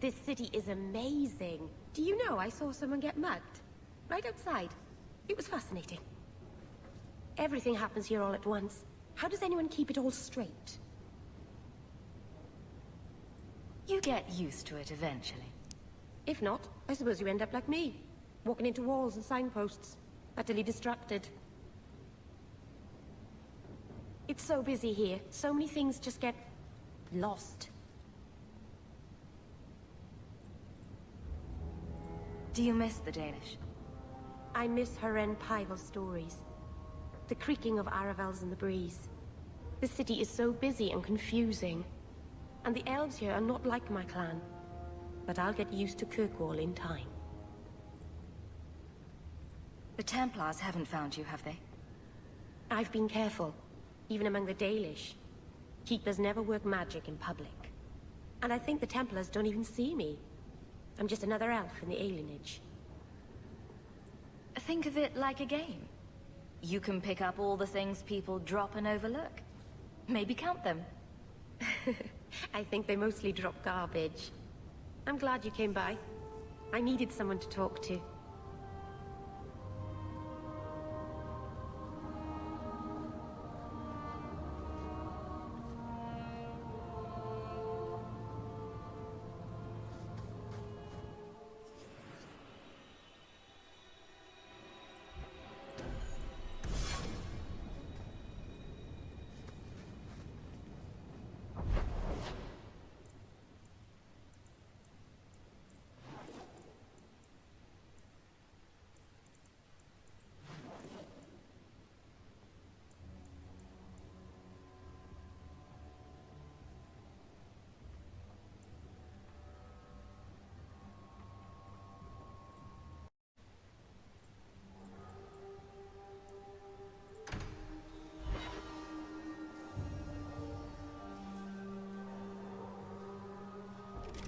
This city is amazing. Do you know I saw someone get mugged? Right outside. It was fascinating. Everything happens here all at once. How does anyone keep it all straight? You get used to it eventually. If not, I suppose you end up like me. Walking into walls and signposts. Utterly distracted. It's so busy here. So many things just get... lost. Do you miss the Danish? I miss Haren Pival stories. The creaking of Aravels in the breeze. The city is so busy and confusing. And the elves here are not like my clan. But I'll get used to Kirkwall in time. The Templars haven't found you, have they? I've been careful, even among the Dalish. Keepers never work magic in public. And I think the Templars don't even see me. I'm just another elf in the alienage. Think of it like a game. You can pick up all the things people drop and overlook. Maybe count them. I think they mostly drop garbage. I'm glad you came by. I needed someone to talk to.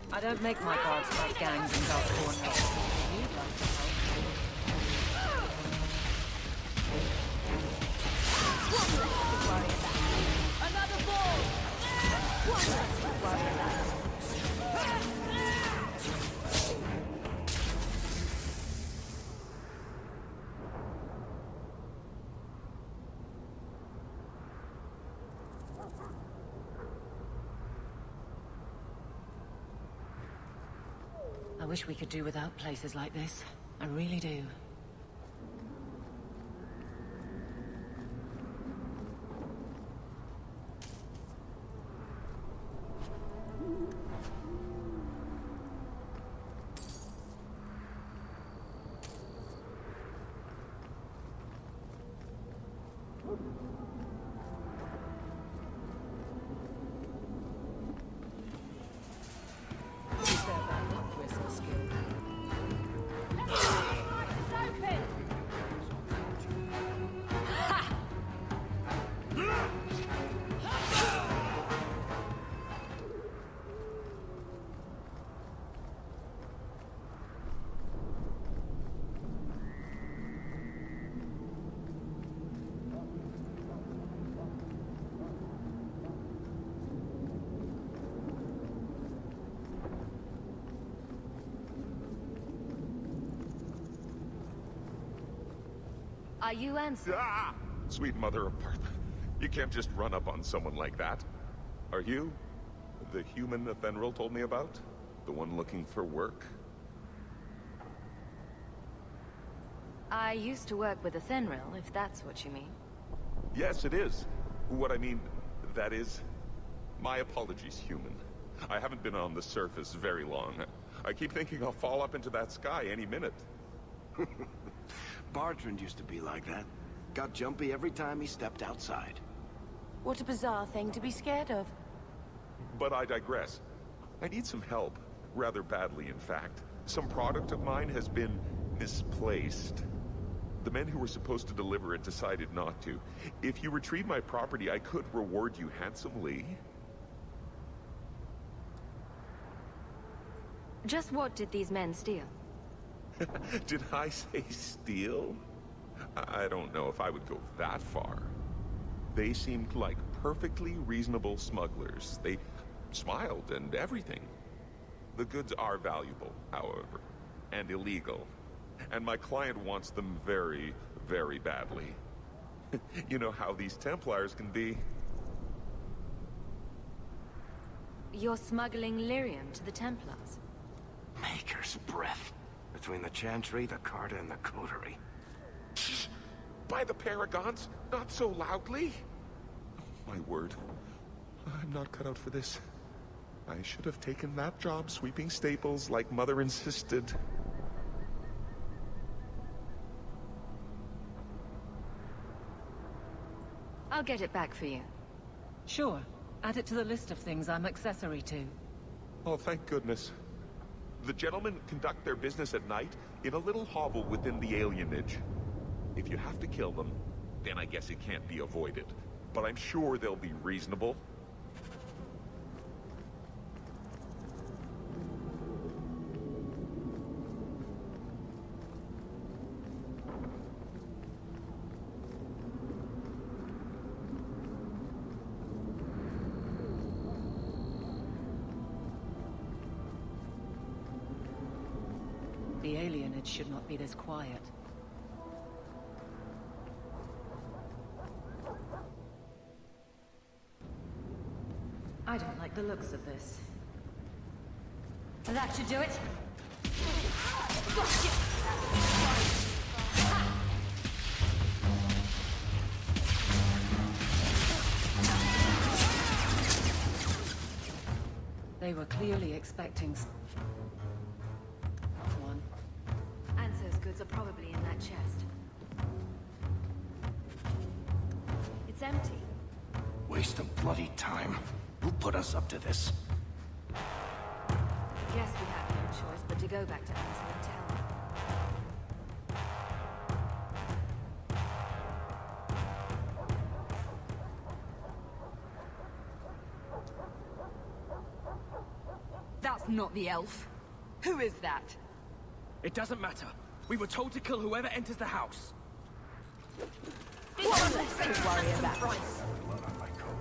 I don't make my guards like gangs and dark corners. You'd like to help. Another ball! One less to worry about. I wish we could do without places like this. I really do. Are you Ansel? Ah! Sweet mother of Partha. You can't just run up on someone like that. Are you the human Athenril told me about? The one looking for work? I used to work with Athenril, if that's what you mean. Yes, it is. What I mean, that is... My apologies, human. I haven't been on the surface very long. I keep thinking I'll fall up into that sky any minute. Bartrand used to be like that. Got jumpy every time he stepped outside. What a bizarre thing to be scared of. But I digress. I need some help. Rather badly, in fact. Some product of mine has been misplaced. The men who were supposed to deliver it decided not to. If you retrieve my property, I could reward you handsomely. Just what did these men steal? Did I say steal? I don't know if I would go that far. They seemed like perfectly reasonable smugglers. They smiled and everything. The goods are valuable, however, and illegal. And my client wants them very, very badly. You know how these Templars can be. You're smuggling lyrium to the Templars? Maker's breath. Between the Chantry, the Carta, and the Coterie. By the Paragons, not so loudly. My word, I'm not cut out for this. I should have taken that job sweeping stables like Mother insisted. I'll get it back for you. Sure. Add it to the list of things I'm accessory to. Oh, thank goodness. The gentlemen conduct their business at night in a little hovel within the alienage. If you have to kill them, then I guess it can't be avoided. But I'm sure they'll be reasonable. The alienage should not be this quiet. I don't like the looks of this. That should do it. They were clearly expecting one. Anso's goods are probably in that chest. It's empty. Waste of bloody time. Who put us up to this? Guess we have no choice but to go back to Anso and tell him. That's not the elf. Who is that? It doesn't matter. We were told to kill whoever enters the house. One less thing to worry about. Blood on my coat.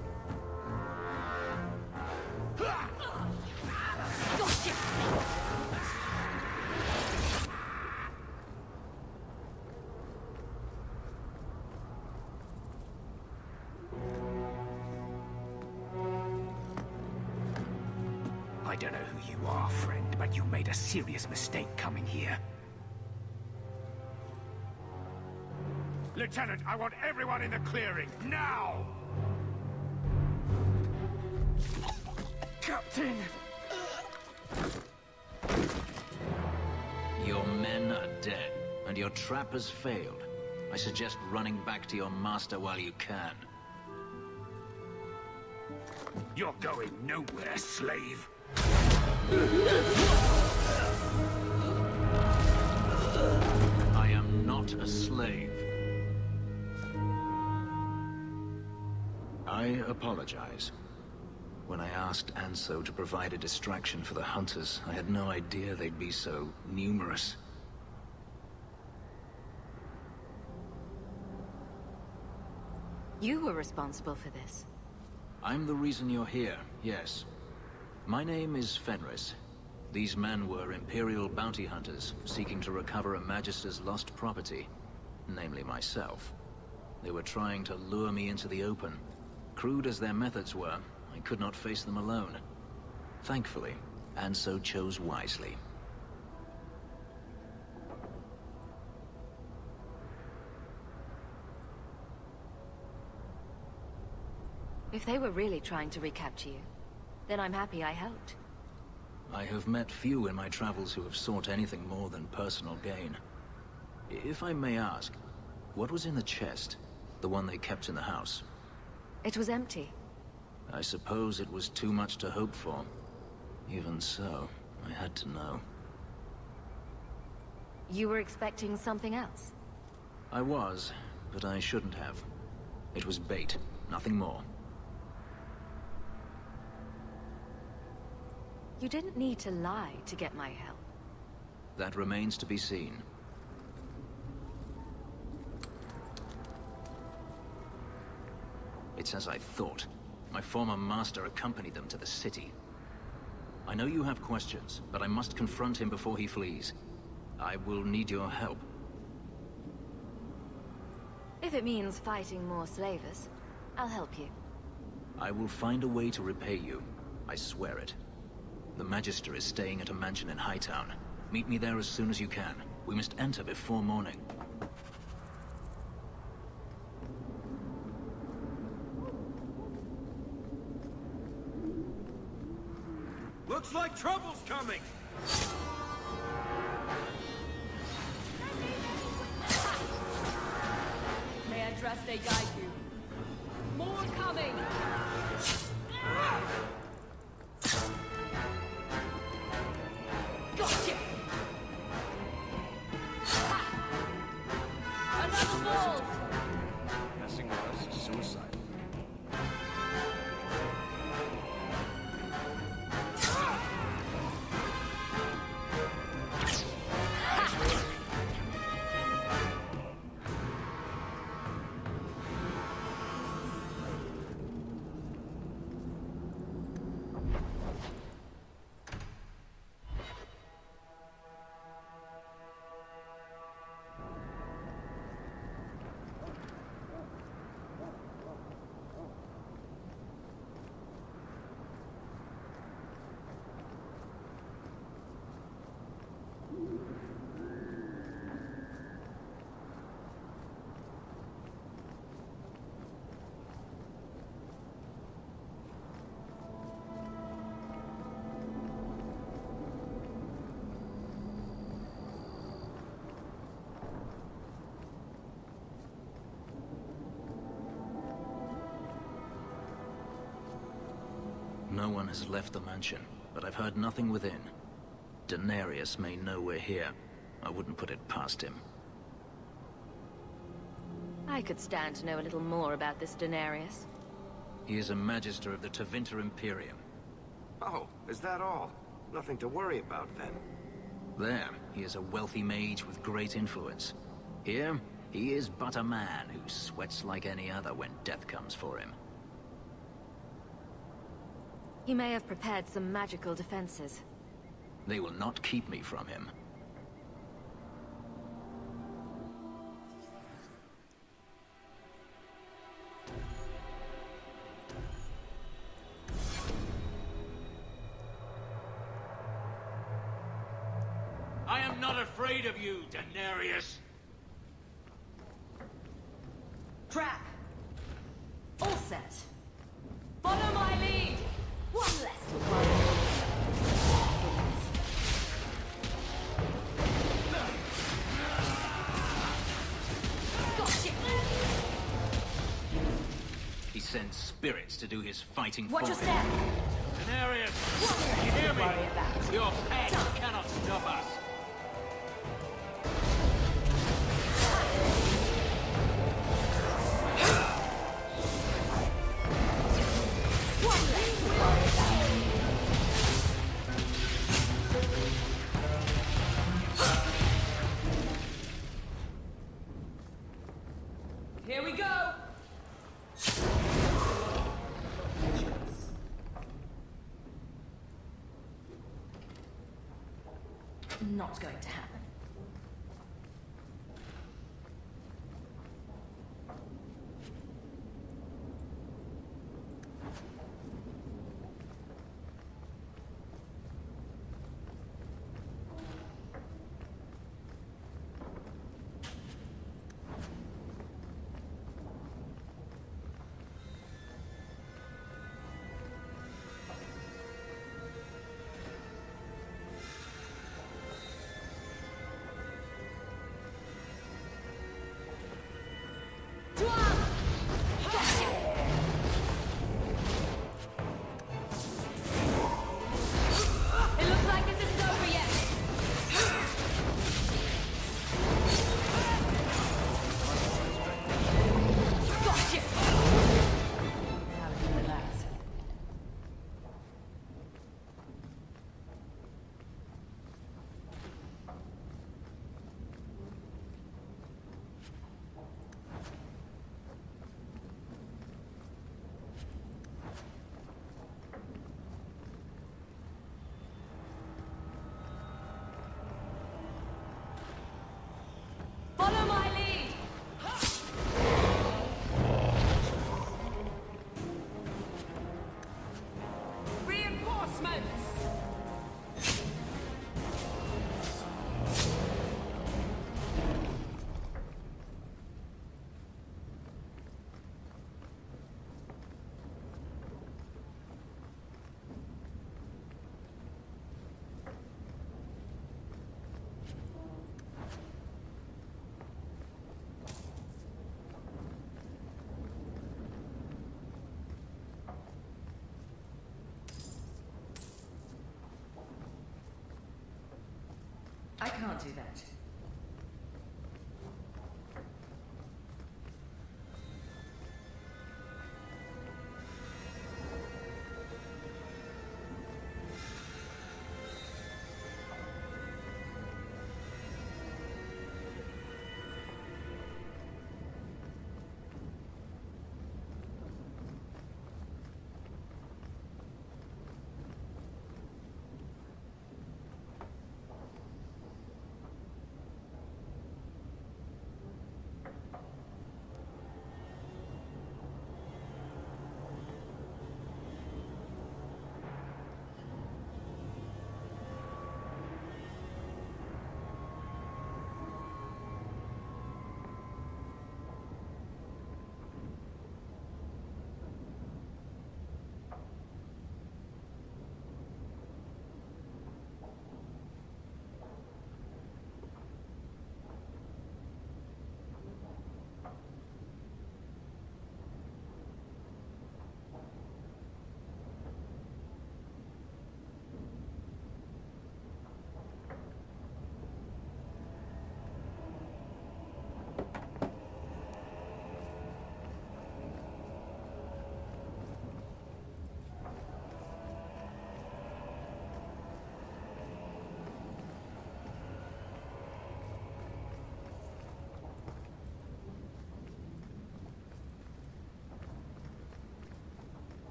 I don't know who you are, friend, but you made a serious mistake coming here. Lieutenant, I want everyone in the clearing, now! Captain! Your men are dead, and your trap has failed. I suggest running back to your master while you can. You're going nowhere, slave. I am not a slave. I apologize. When I asked Anso to provide a distraction for the hunters, I had no idea they'd be so numerous. You were responsible for this. I'm the reason you're here, yes. My name is Fenris. These men were Imperial bounty hunters, seeking to recover a Magister's lost property, namely myself. They were trying to lure me into the open. Crude as their methods were, I could not face them alone. Thankfully, Anso chose wisely. If they were really trying to recapture you, then I'm happy I helped. I have met few in my travels who have sought anything more than personal gain. If I may ask, what was in the chest? The one they kept in the house? It was empty. I suppose it was too much to hope for. Even so, I had to know. You were expecting something else? I was, but I shouldn't have. It was bait, nothing more. You didn't need to lie to get my help. That remains to be seen. It's as I thought. My former master accompanied them to the city. I know you have questions, but I must confront him before he flees. I will need your help. If it means fighting more slavers, I'll help you. I will find a way to repay you. I swear it. The Magister is staying at a mansion in Hightown. Meet me there as soon as you can. We must enter before morning. Looks like trouble's coming! May Andraste guide you. More coming! Gotcha! Another ball! Messing with us is suicide. No one has left the mansion, but I've heard nothing within. Denarius may know we're here. I wouldn't put it past him. I could stand to know a little more about this Denarius. He is a Magister of the Tevinter Imperium. Oh, is that all? Nothing to worry about then. There, he is a wealthy mage with great influence. Here, he is but a man who sweats like any other when death comes for him. He may have prepared some magical defenses. They will not keep me from him. I am not afraid of you, Denarius. Trap! All set! Follow my lead! One less to worry. Gotcha! He sends spirits to do his fighting Watch for your him. step! Denarius, you hear me? Worry about. Your pet cannot stop us. One less to worry about. Here we go! Not going to happen. can't do that.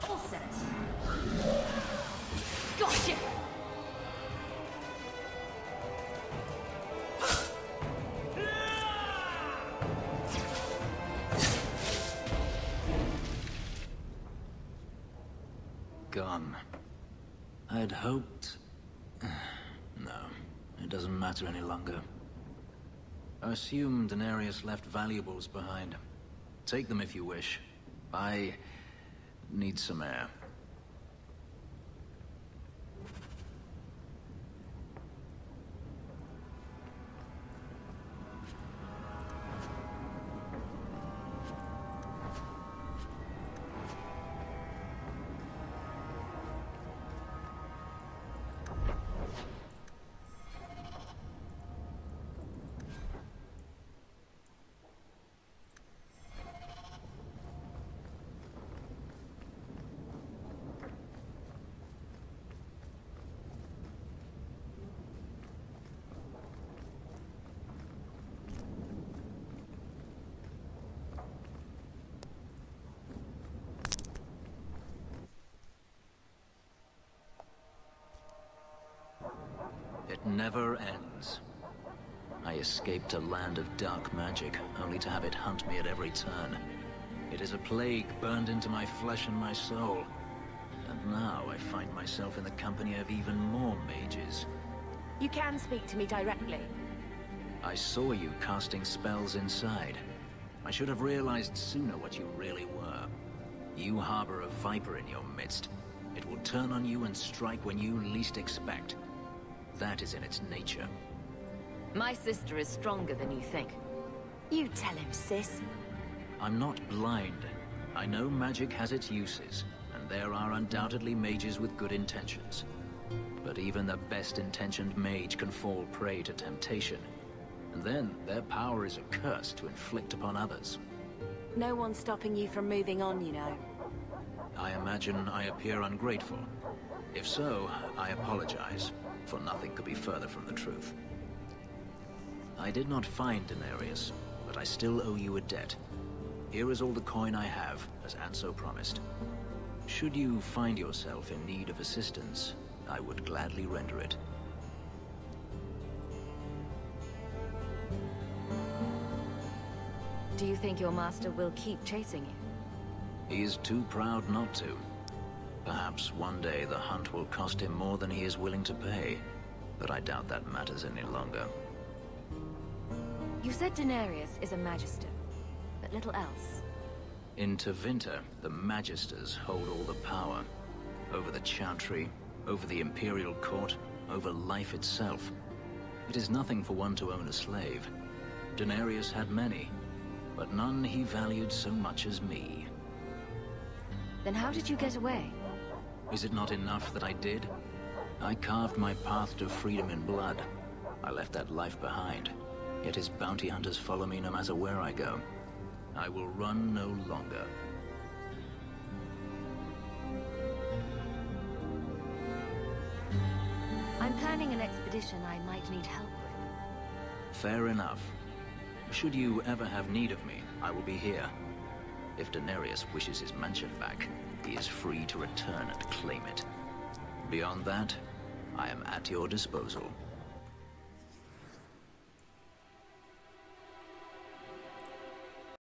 All set. Gotcha! Gone. I'd hoped... No, it doesn't matter any longer. I assume Daenerys left valuables behind. Take them if you wish. I need some air. It never ends. I escaped a land of dark magic, only to have it hunt me at every turn. It is a plague burned into my flesh and my soul. And now I find myself in the company of even more mages. You can speak to me directly. I saw you casting spells inside. I should have realized sooner what you really were. You harbor a viper in your midst. It will turn on you and strike when you least expect. That is in its nature. My sister is stronger than you think. You tell him, sis. I'm not blind. I know magic has its uses, and there are undoubtedly mages with good intentions. But even the best-intentioned mage can fall prey to temptation. And then their power is a curse to inflict upon others. No one's stopping you from moving on, you know. I imagine I appear ungrateful. If so, I apologize, for nothing could be further from the truth. I did not find Daenerys, but I still owe you a debt. Here is all the coin I have, as Anso promised. Should you find yourself in need of assistance, I would gladly render it. Do you think your master will keep chasing you? He is too proud not to. Perhaps one day the hunt will cost him more than he is willing to pay, but I doubt that matters any longer. You said Daenerys is a magister, but little else. In Tevinter, the Magisters hold all the power. Over the Chantry, over the Imperial Court, over life itself. It is nothing for one to own a slave. Daenerys had many, but none he valued so much as me. Then how did you get away? Is it not enough that I did? I carved my path to freedom in blood. I left that life behind. Yet his bounty hunters follow me no matter where I go. I will run no longer. I'm planning an expedition I might need help with. Fair enough. Should you ever have need of me, I will be here. If Daenerys wishes his mansion back, he is free to return and claim it. Beyond that, I am at your disposal.